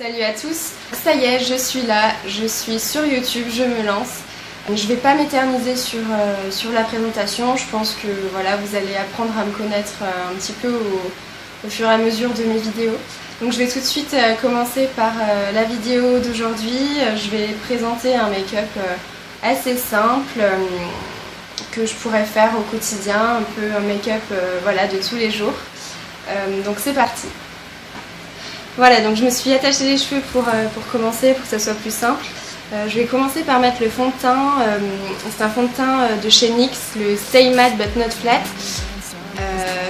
Salut à tous, ça y est, je suis là, je suis sur YouTube, je me lance. Je vais pas m'éterniser sur la présentation, je pense que voilà, vous allez apprendre à me connaître un petit peu au fur et à mesure de mes vidéos. Donc je vais tout de suite commencer par la vidéo d'aujourd'hui. Je vais présenter un make-up assez simple que je pourrais faire au quotidien, un peu un make-up voilà, de tous les jours. Donc c'est parti. Voilà, donc je me suis attachée les cheveux pour commencer, pour que ça soit plus simple. Je vais commencer par mettre le fond de teint. C'est un fond de teint de chez NYX, le Stay Matte But Not Flat.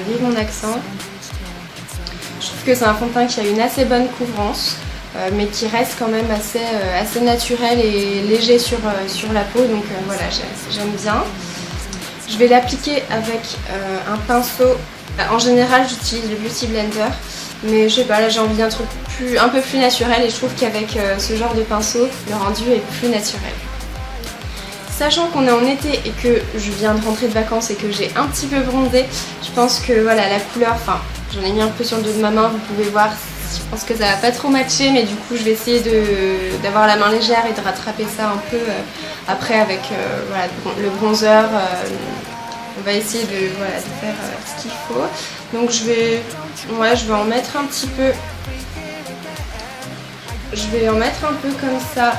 Vive mon accent. Je trouve que c'est un fond de teint qui a une assez bonne couvrance, mais qui reste quand même assez naturel et léger sur la peau. Donc voilà, j'aime bien. Je vais l'appliquer avec un pinceau. En général, j'utilise le Beauty Blender. Mais je sais pas, là j'ai envie d'un truc un peu plus naturel et je trouve qu'avec ce genre de pinceau, le rendu est plus naturel. Sachant qu'on est en été et que je viens de rentrer de vacances et que j'ai un petit peu bronzé, je pense que voilà, la couleur, enfin j'en ai mis un peu sur le dos de ma main, vous pouvez voir, je pense que ça va pas trop matcher, mais du coup je vais essayer d'avoir la main légère et de rattraper ça un peu après avec voilà, le bronzer. On va essayer de faire ce qu'il faut. Donc je vais en mettre un petit peu. Je vais en mettre un peu comme ça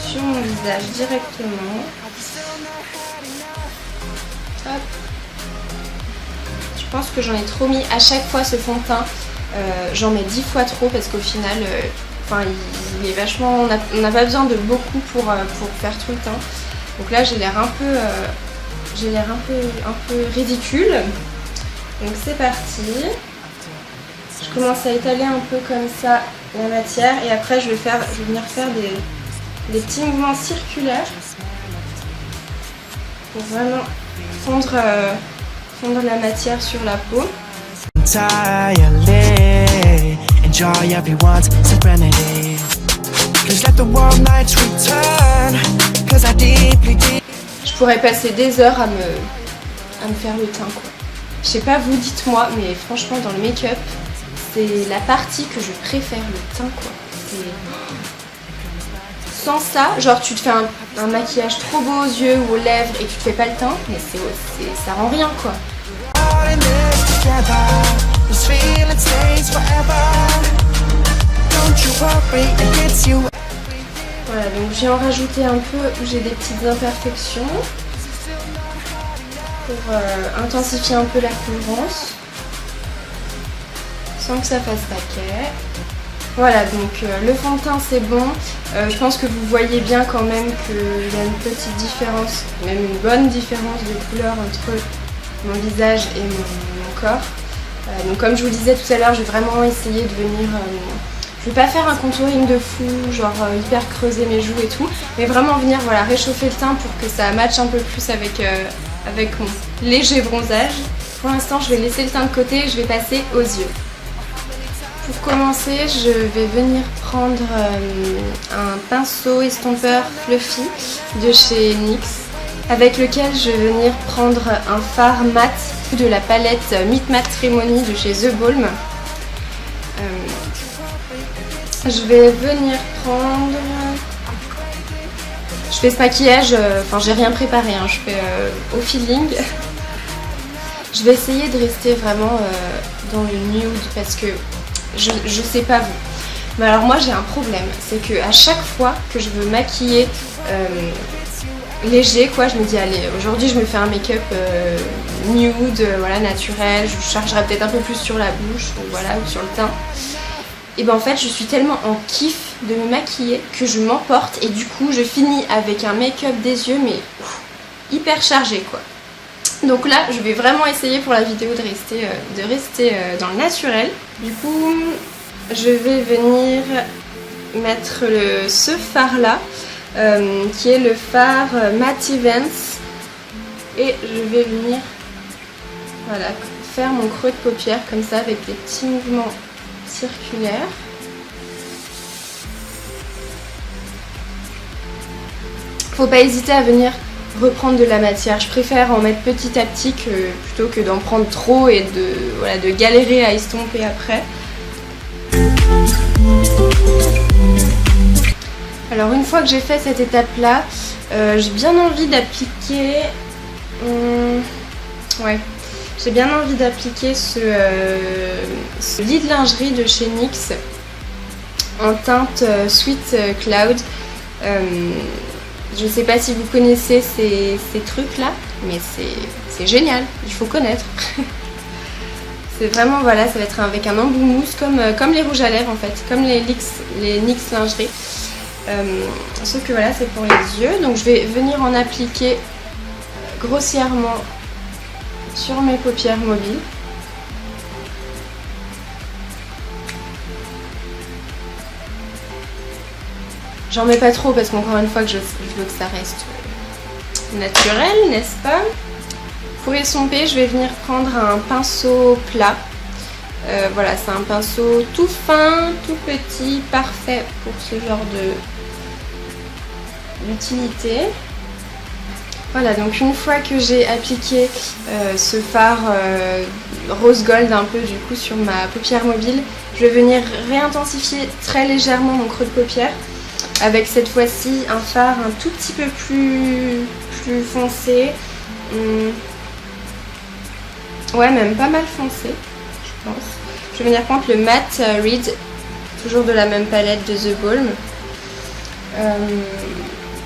sur mon visage directement. Hop. Je pense que j'en ai trop mis à chaque fois ce fond de teint. J'en mets 10 fois trop parce qu'au final, il est vachement. On n'a pas besoin de beaucoup pour faire tout le teint. Donc là j'ai l'air un peu. un peu ridicule. Donc c'est parti. Je commence à étaler un peu comme ça la matière et après je vais venir faire des petits mouvements circulaires pour vraiment fondre la matière sur la peau. Je pourrais passer des heures à me faire le teint, quoi. Je sais pas vous, dites-moi, mais franchement dans le make-up, c'est la partie que je préfère, le teint, quoi. Sans ça, genre tu te fais un maquillage trop beau aux yeux ou aux lèvres et tu te fais pas le teint, mais ça rend rien, quoi. Voilà, donc j'ai en rajouté un peu où j'ai des petites imperfections pour intensifier un peu la couvrance sans que ça fasse taquet. Voilà, donc le fond de teint c'est bon. Je pense que vous voyez bien quand même qu'il y a une petite différence, même une bonne différence de couleur entre mon visage et mon corps. Donc comme je vous le disais tout à l'heure, je vais vraiment essayer de venir... je vais pas faire un contouring de fou, genre hyper creuser mes joues et tout, mais vraiment venir voilà, réchauffer le teint pour que ça matche un peu plus avec mon léger bronzage. Pour l'instant, je vais laisser le teint de côté et je vais passer aux yeux. Pour commencer, je vais venir prendre un pinceau estompeur fluffy de chez NYX, avec lequel je vais venir prendre un fard mat de la palette Meet Matrimony de chez The Balm. Je vais venir prendre... Je fais ce maquillage, enfin j'ai rien préparé, hein, je fais au feeling. Je vais essayer de rester vraiment dans le nude parce que je sais pas vous. Mais alors moi j'ai un problème, c'est que à chaque fois que je veux maquiller léger, quoi, je me dis allez, aujourd'hui je me fais un make-up nude, voilà, naturel, je chargerai peut-être un peu plus sur la bouche, ou voilà, ou sur le teint. Et ben en fait je suis tellement en kiff de me maquiller que je m'emporte et du coup je finis avec un make-up des yeux mais hyper chargé, quoi. Donc là je vais vraiment essayer pour la vidéo de rester dans le naturel. Du coup je vais venir mettre ce fard là qui est le fard Matte Events et je vais venir voilà, faire mon creux de paupière comme ça avec des petits mouvements circulaire. Faut pas hésiter à venir reprendre de la matière. Je préfère en mettre petit à petit plutôt que d'en prendre trop et de galérer à estomper après. fois que j'ai fait cette étape là, j'ai bien envie d'appliquer ouais, j'ai bien envie d'appliquer ce lit de lingerie de chez NYX en teinte Sweet Cloud. Je sais pas si vous connaissez ces trucs là, mais c'est génial, il faut connaître. C'est vraiment, voilà, ça va être avec un embout mousse comme les rouges à lèvres en fait, comme les NYX lingerie. Sauf que voilà, c'est pour les yeux, donc je vais venir en appliquer grossièrement sur mes paupières mobiles. J'en mets pas trop parce qu'encore une fois que je veux que ça reste naturel, n'est-ce pas? Pour estomper, je vais venir prendre un pinceau plat. Voilà, c'est un pinceau tout fin, tout petit, parfait pour ce genre d'utilité. Voilà, donc une fois que j'ai appliqué ce fard rose gold un peu du coup sur ma paupière mobile, je vais venir réintensifier très légèrement mon creux de paupière avec cette fois-ci un fard un tout petit peu plus foncé. Ouais, même pas mal foncé, je pense. Je vais venir prendre le Matte Reed, toujours de la même palette de The Balm.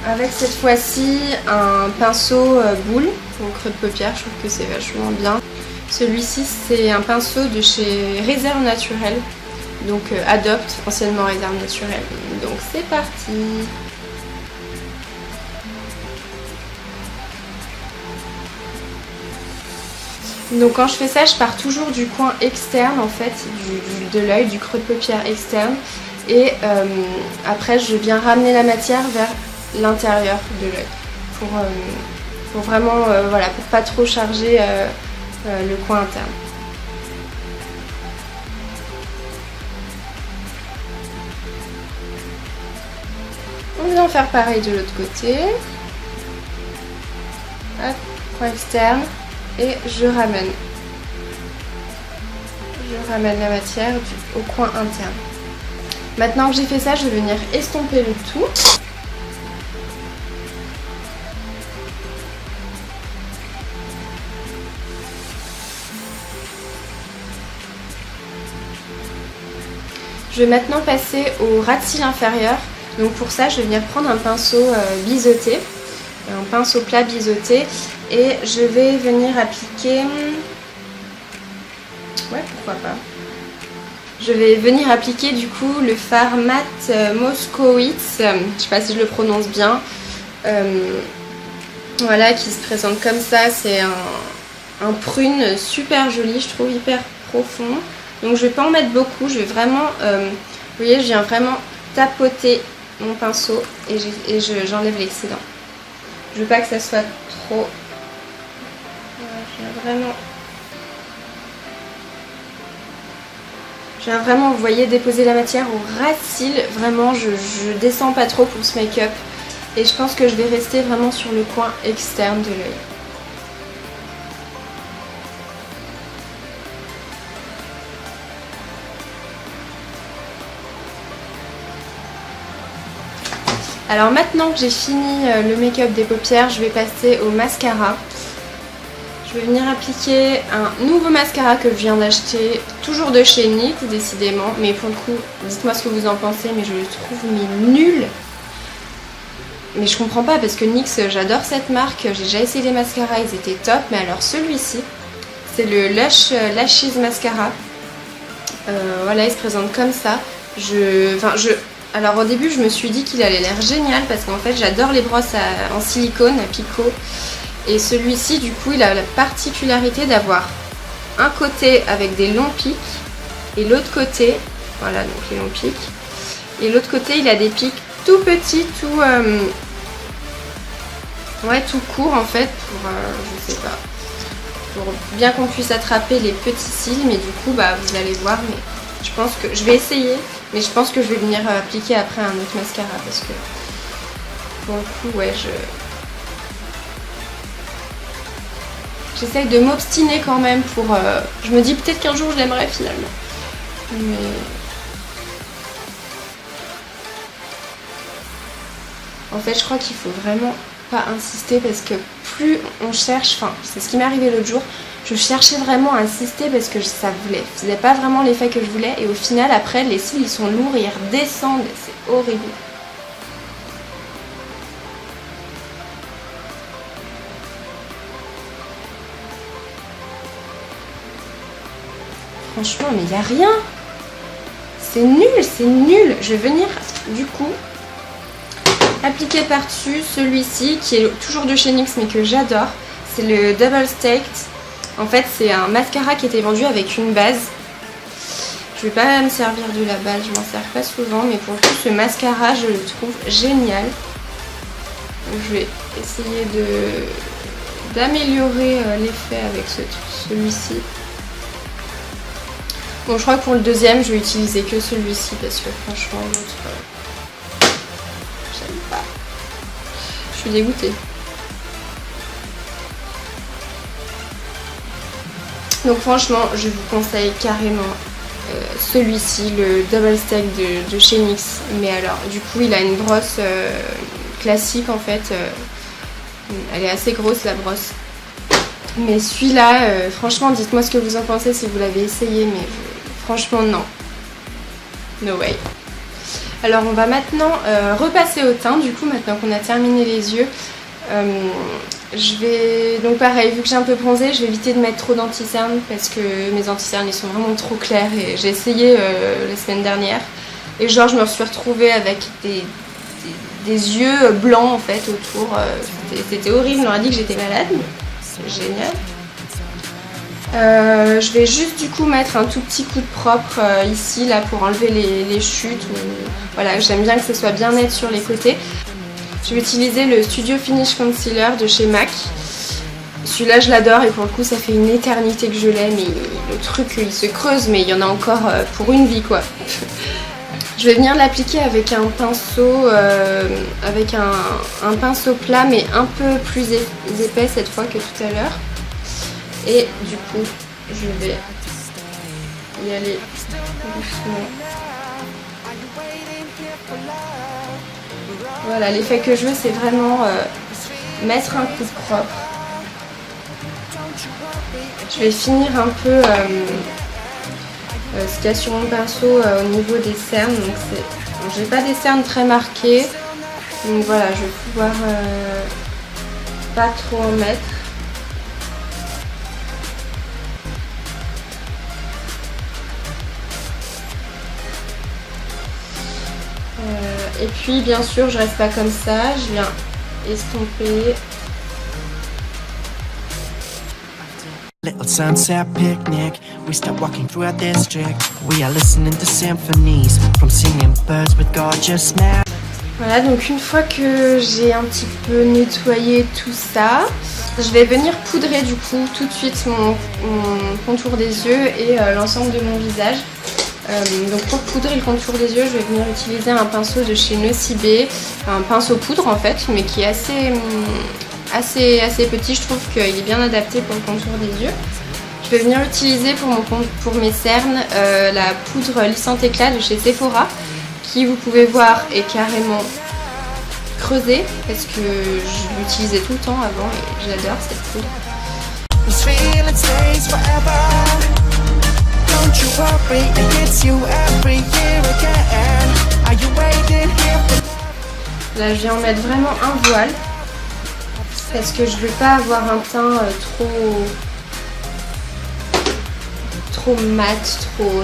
Avec cette fois-ci un pinceau boule au creux de paupière, je trouve que c'est vachement bien. Celui-ci c'est un pinceau de chez Réserve Naturelle, donc Adopt, anciennement Réserve Naturelle. Donc c'est parti. Donc quand je fais ça, je pars toujours du coin externe en fait, de l'œil, du creux de paupière externe. Et après je viens ramener la matière vers l'intérieur de l'œil. Pour vraiment, voilà, pour pas trop charger le coin interne. On vient faire pareil de l'autre côté. Hop, coin externe. Et je ramène la matière au coin interne. Maintenant que j'ai fait ça, je vais venir estomper le tout. Je vais maintenant passer au ras de cils inférieur. Donc pour ça, je vais venir prendre un pinceau biseauté, un pinceau plat biseauté, et je vais venir appliquer... Ouais, pourquoi pas. Je vais venir appliquer du coup le fard mat Moskowitz, je sais pas si je le prononce bien, voilà, qui se présente comme ça. C'est un prune super joli, je trouve, hyper profond. Donc je vais pas en mettre beaucoup, je vais vraiment, vous voyez, je viens vraiment tapoter mon pinceau et j'enlève l'excédent. Je veux pas que ça soit trop... Voilà, je viens vraiment, vous voyez, déposer la matière au ras de cils. Vraiment, je descends pas trop pour ce make-up. Et je pense que je vais rester vraiment sur le coin externe de l'œil. Alors maintenant que j'ai fini le make-up des paupières, je vais passer au mascara. Je vais venir appliquer un nouveau mascara que je viens d'acheter, toujours de chez NYX décidément, mais pour le coup, dites-moi ce que vous en pensez, mais je le trouve nul. Mais je comprends pas parce que NYX, j'adore cette marque, j'ai déjà essayé les mascaras, ils étaient top, mais alors celui-ci, c'est le Lush Lashes Mascara. Voilà, il se présente comme ça. Alors au début, je me suis dit qu'il allait l'air génial parce qu'en fait, j'adore les brosses en silicone, à picot. Et celui-ci, du coup, il a la particularité d'avoir un côté avec des longs pics et l'autre côté, voilà, donc les longs pics. Et l'autre côté, il a des pics tout petits, tout court en fait, pour, je sais pas, pour bien qu'on puisse attraper les petits cils. Mais du coup, bah, vous allez voir, mais je pense que je vais essayer, mais je pense que je vais venir appliquer après un autre mascara parce que pour le coup, ouais, j'essaye de m'obstiner quand même pour... je me dis peut-être qu'un jour je l'aimerais finalement. Mais... En fait je crois qu'il faut vraiment pas insister parce que plus on cherche, enfin c'est ce qui m'est arrivé l'autre jour, je cherchais vraiment à insister parce que ça faisait pas vraiment l'effet que je voulais et au final après les cils ils sont lourds et ils redescendent, c'est horrible. Franchement mais y a rien, c'est nul, c'est nul. Je vais venir du coup appliquer par-dessus celui-ci qui est toujours de chez NYX mais que j'adore. C'est le Double Staked. En fait c'est un mascara qui était vendu avec une base. Je vais pas me servir de la base, je m'en sers pas souvent, mais pour le coup ce mascara je le trouve génial. Je vais essayer d'améliorer l'effet avec celui-ci. Bon je crois que pour le deuxième je vais utiliser que celui-ci parce que franchement l'autre j'aime pas. Je suis dégoûtée. Donc franchement je vous conseille carrément celui-ci, le Double Stack de chez NYX. Mais alors du coup il a une brosse classique en fait. Elle est assez grosse la brosse. Mais celui-là, franchement dites-moi ce que vous en pensez si vous l'avez essayé. Mais franchement non. No way. Alors on va maintenant repasser au teint. Du coup maintenant qu'on a terminé les yeux. Je vais, donc pareil, vu que j'ai un peu bronzé, je vais éviter de mettre trop d'anti-cerne parce que mes anti-cernes ils sont vraiment trop clairs et j'ai essayé la semaine dernière et genre je me suis retrouvée avec des yeux blancs en fait autour, c'était horrible, on m'a dit que j'étais malade, c'est génial. Je vais juste du coup mettre un tout petit coup de propre ici là pour enlever les chutes, voilà, j'aime bien que ce soit bien net sur les côtés. Je vais utiliser le Studio Finish Concealer de chez MAC. Celui-là je l'adore et pour le coup ça fait une éternité que je l'ai, mais le truc il se creuse mais il y en a encore pour une vie quoi. Je vais venir l'appliquer avec un pinceau, un pinceau plat mais un peu plus épais cette fois que tout à l'heure. Et du coup je vais y aller doucement. Voilà, l'effet que je veux c'est vraiment mettre un coup propre. Je vais finir un peu ce qu'il y a sur mon pinceau au niveau des cernes. Donc j'ai pas des cernes très marquées. Donc voilà, je vais pouvoir pas trop en mettre. Et puis bien sûr je reste pas comme ça, je viens estomper. Little sunset picnic, we start walking through our district. We are listening to symphonies from singing birds with gorgeous smells. Voilà, donc une fois que j'ai un petit peu nettoyé tout ça, je vais venir poudrer du coup tout de suite mon contour des yeux et l'ensemble de mon visage. Donc pour poudrer le contour des yeux, je vais venir utiliser un pinceau de chez Nocibé, un pinceau poudre en fait, mais qui est assez petit. Je trouve qu'il est bien adapté pour le contour des yeux. Je vais venir utiliser pour mes cernes la poudre lissante éclat de chez Sephora, qui vous pouvez voir est carrément creusée parce que je l'utilisais tout le temps avant et j'adore cette poudre. Là je vais en mettre vraiment un voile parce que je veux pas avoir un teint trop mat, trop...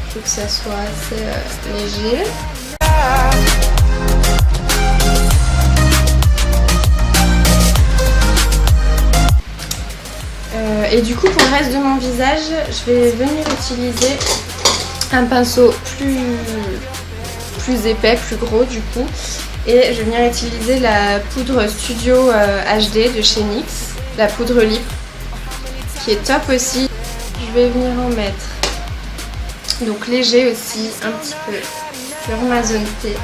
Je veux que ça soit assez léger. Et du coup pour le reste de mon visage, je vais venir utiliser un pinceau plus épais, plus gros du coup. Et je vais venir utiliser la poudre Studio HD de chez NYX, la poudre lip, qui est top aussi. Je vais venir en mettre, donc léger aussi, un petit peu sur ma zone T.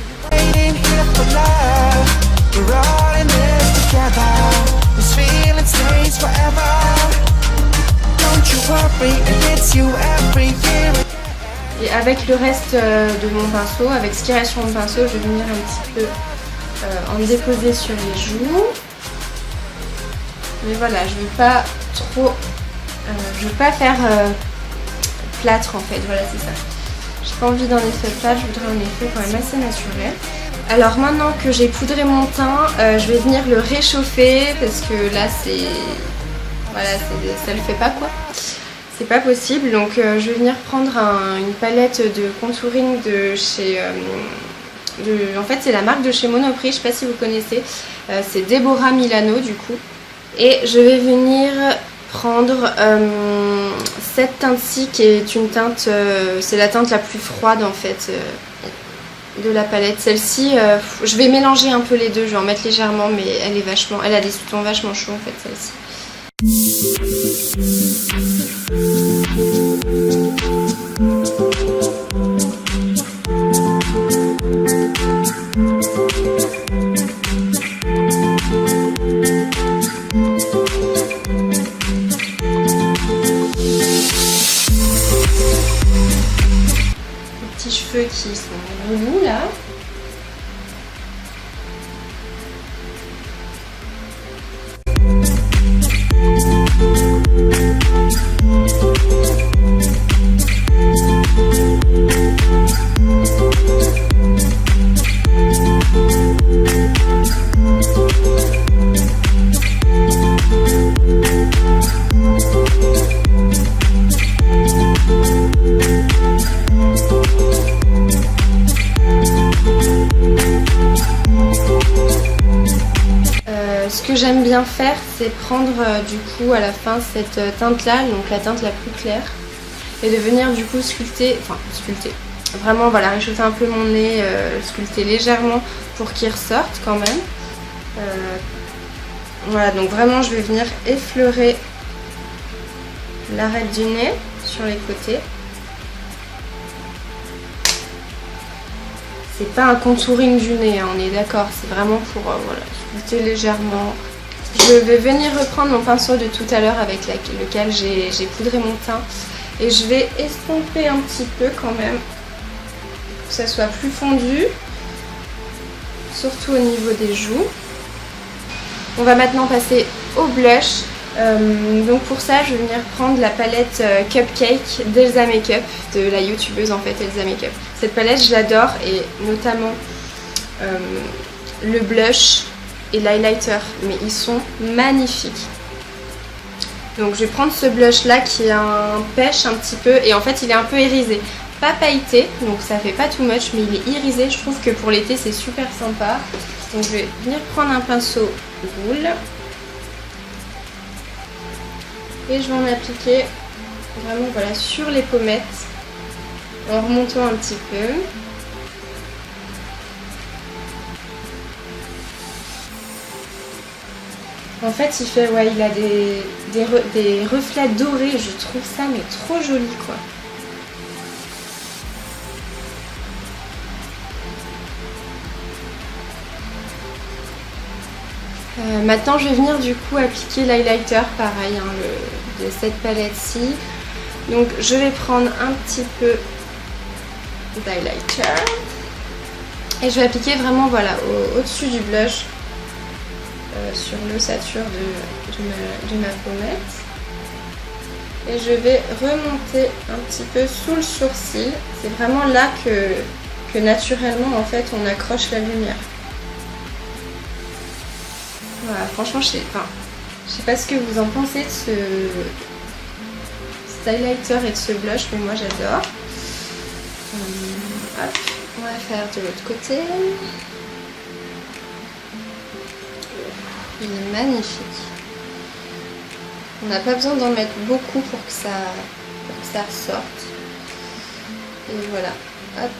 Et avec le reste de mon pinceau, avec ce qui reste sur mon pinceau, je vais venir un petit peu en déposer sur les joues. Mais voilà, je veux pas trop, je veux pas faire plâtre en fait, voilà c'est ça. J'ai pas envie d'un effet plâtre, je voudrais un effet quand même assez naturel. Alors maintenant que j'ai poudré mon teint, je vais venir le réchauffer parce que là c'est, voilà, ça le fait pas quoi. C'est pas possible, donc je vais venir prendre une palette de contouring de chez... en fait c'est la marque de chez Monoprix, je sais pas si vous connaissez, c'est Deborah Milano du coup. Et je vais venir prendre cette teinte-ci qui est une teinte, c'est la teinte la plus froide en fait de la palette. Celle-ci, je vais mélanger un peu les deux, je vais en mettre légèrement mais elle a des sous-tons vachement chauds en fait celle-ci. Cheveux qui sont roux là. Ce que j'aime bien faire, c'est prendre du coup à la fin cette teinte là, donc la teinte la plus claire, et de venir du coup sculpter, vraiment voilà, réchauffer un peu mon nez, sculpter légèrement pour qu'il ressorte quand même. Voilà, donc vraiment je vais venir effleurer l'arête du nez sur les côtés. C'est pas un contouring du nez, hein, on est d'accord, c'est vraiment pour voilà, sculpter légèrement. Je vais venir reprendre mon pinceau de tout à l'heure avec lequel j'ai poudré mon teint et je vais estomper un petit peu quand même pour que ça soit plus fondu, surtout au niveau des joues. On va maintenant passer au blush. Donc pour ça je vais venir prendre la palette Cupcake d'Elsa Makeup, de la youtubeuse en fait Elsa Makeup. Cette palette je l'adore, et notamment le blush et l'highlighter, mais ils sont magnifiques. Donc je vais prendre ce blush là qui est un pêche un petit peu, et en fait il est un peu irisé, pas pailleté, donc ça fait pas too much, mais il est irisé. Je trouve que pour l'été c'est super sympa. Donc je vais venir prendre un pinceau boule et je vais en appliquer vraiment voilà sur les pommettes en remontant un petit peu. En fait il fait, ouais, il a des reflets dorés, je trouve ça mais trop joli quoi. Maintenant je vais venir du coup appliquer l'highlighter, pareil hein, de cette palette-ci. Donc je vais prendre un petit peu d'highlighter et je vais appliquer vraiment voilà au-dessus du blush, sur l'ossature de ma pommette. Et je vais remonter un petit peu sous le sourcil. C'est vraiment là que naturellement en fait on accroche la lumière. Voilà, franchement, je sais pas ce que vous en pensez de cet highlighter et de ce blush, mais moi j'adore. Hop, on va faire de l'autre côté. Il est magnifique. On n'a pas besoin d'en mettre beaucoup pour que ça ressorte. Et voilà, hop.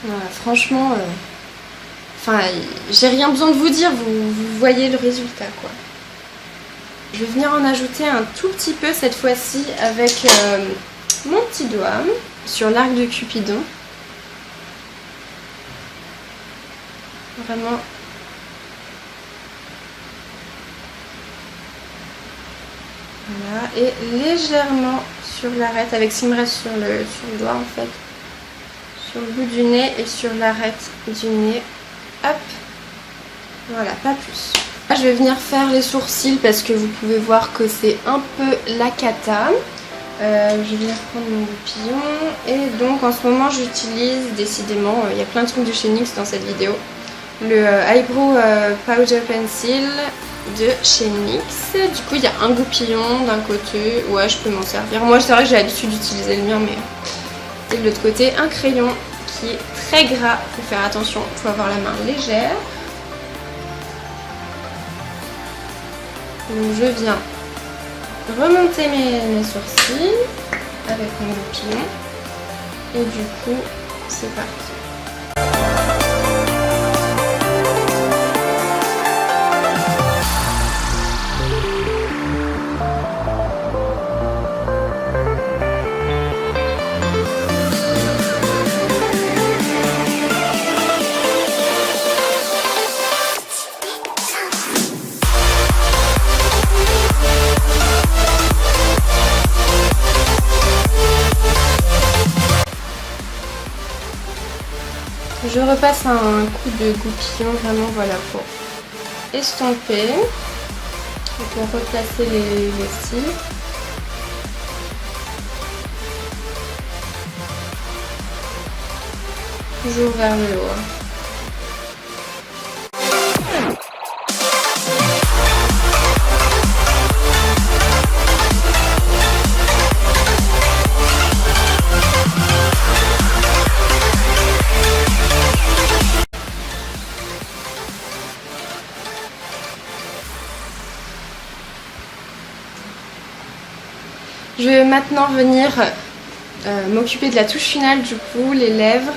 Voilà, franchement, j'ai rien besoin de vous dire, vous voyez le résultat quoi. Je vais venir en ajouter un tout petit peu cette fois-ci avec mon petit doigt sur l'arc de Cupidon. Vraiment Voilà, et légèrement sur l'arête, avec ce qui me reste sur le doigt en fait. Sur le bout du nez et sur l'arête du nez. Hop. Voilà, pas plus. Là, je vais venir faire les sourcils parce que vous pouvez voir que c'est un peu la cata. Je vais venir prendre mon goupillon. Et donc en ce moment j'utilise décidément, il y a plein de trucs de chez NYX dans cette vidéo. Le Eyebrow Powder Pencil de chez NYX. Du coup il y a un goupillon d'un côté. Ouais, je peux m'en servir. Moi c'est vrai que j'ai l'habitude d'utiliser le mien, mais et de l'autre côté un crayon qui est très gras. Il faut faire attention, il faut avoir la main légère. Donc je viens remonter mes sourcils avec mon goupillon et du coup c'est parti. Je repasse un coup de goupillon vraiment voilà pour estomper et pour replacer les cils. Toujours vers le haut. Je vais maintenant venir m'occuper de la touche finale, du coup, les lèvres.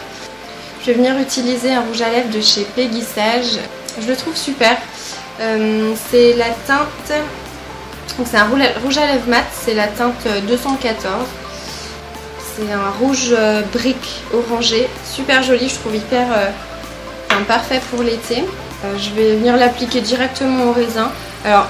Je vais venir utiliser un rouge à lèvres de chez Peggy Sage. Je le trouve super. C'est la teinte... Donc c'est un rouge à lèvres mat, c'est la teinte 214. C'est un rouge brique orangé, super joli, je trouve hyper parfait pour l'été. Je vais venir l'appliquer directement au raisin. Alors,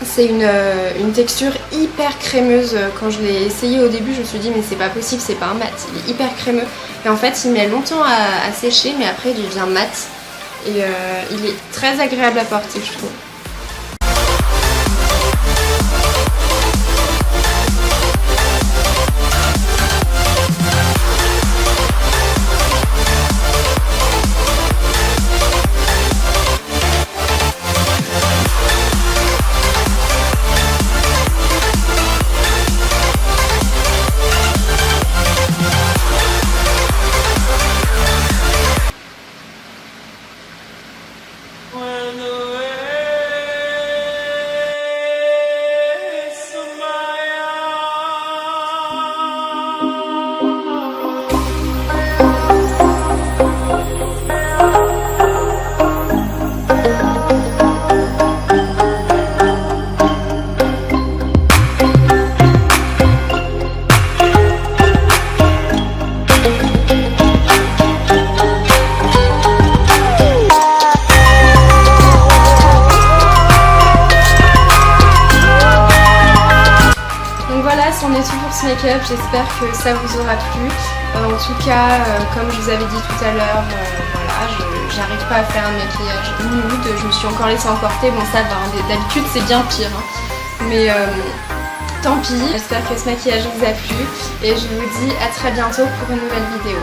c'est une texture hyper crémeuse. Quand je l'ai essayé au début, je me suis dit mais c'est pas possible, c'est pas un mat, il est hyper crémeux. Et en fait il met longtemps à sécher, mais après il devient mat. Et il est très agréable à porter, je trouve. C'en est tout pour ce make-up, j'espère que ça vous aura plu. En tout cas, comme je vous avais dit tout à l'heure, voilà, j'arrive pas à faire un maquillage nude, je me suis encore laissée emporter, bon ça va, hein, d'habitude c'est bien pire, hein. Mais tant pis, j'espère que ce maquillage vous a plu et je vous dis à très bientôt pour une nouvelle vidéo.